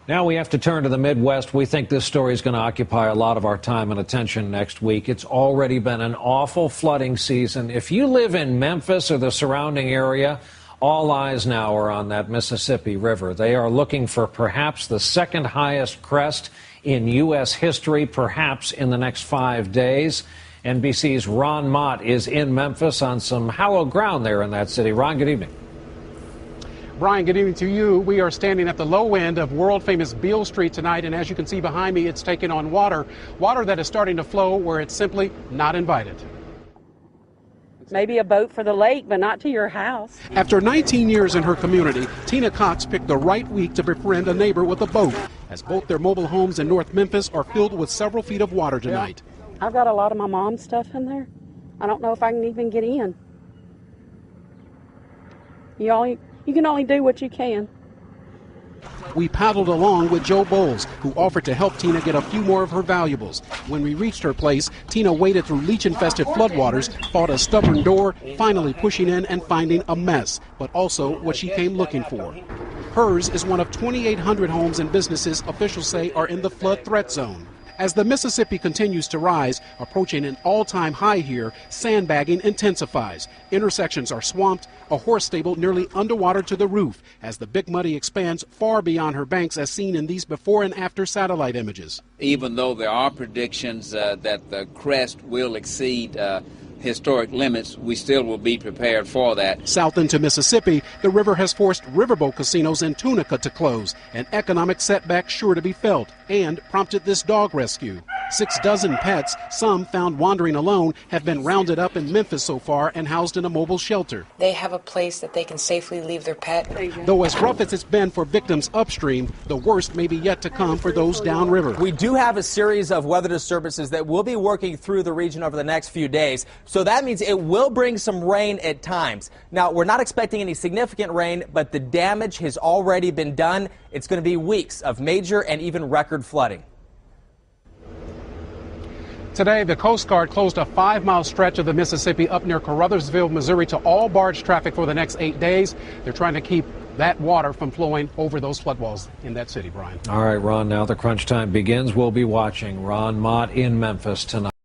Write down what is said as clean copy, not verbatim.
Now we have to turn to the Midwest. We think this story is going to occupy a lot of our time and attention next week. It's already been an awful flooding season. If you live in Memphis or the surrounding area, all eyes now are on that Mississippi River. They are looking for perhaps the second highest crest in U.S. history, perhaps in the next 5 days. NBC's Ron Mott is in Memphis on some hallowed ground there in that city. Ron, good evening. Brian, good evening to you. We are standing at the low end of world-famous Beale Street tonight, and as you can see behind me, it's taken on water that is starting to flow where it's simply not invited. Maybe a boat for the lake, but not to your house. After 19 years in her community, Tina Cox picked the right week to befriend a neighbor with a boat, as both their mobile homes in North Memphis are filled with several feet of water tonight. I've got a lot of my mom's stuff in there. I don't know if I can even get in. You can only do what you can. We paddled along with Joe Bowles, who offered to help Tina get a few more of her valuables. When we reached her place, Tina waded through leech-infested floodwaters, fought a stubborn door, finally pushing in and finding a mess, but also what she came looking for. Hers is one of 2,800 homes and businesses officials say are in the flood threat zone. As the Mississippi continues to rise, approaching an all-time high here, sandbagging intensifies. Intersections are swamped, a horse stable nearly underwater to the roof, as the Big Muddy expands far beyond her banks as seen in these before and after satellite images. Even though there are predictions that the crest will exceed historic limits, we still will be prepared for that. South into Mississippi, the river has forced riverboat casinos in Tunica to close, an economic setback sure to be felt, and prompted this dog rescue. 6 dozen pets, some found wandering alone, have been rounded up in Memphis so far and housed in a mobile shelter. They have a place that they can safely leave their pet. Though as rough as it's been for victims upstream, the worst may be yet to come for those downriver. We do have a series of weather disturbances that will be working through the region over the next few days, so that means it will bring some rain at times. Now, we're not expecting any significant rain, but the damage has already been done. It's going to be weeks of major and even record flooding. Today, the Coast Guard closed a 5-mile stretch of the Mississippi up near Caruthersville, Missouri, to all barge traffic for the next 8 days. They're trying to keep that water from flowing over those flood walls in that city, Brian. All right, Ron, now the crunch time begins. We'll be watching. Ron Mott in Memphis tonight.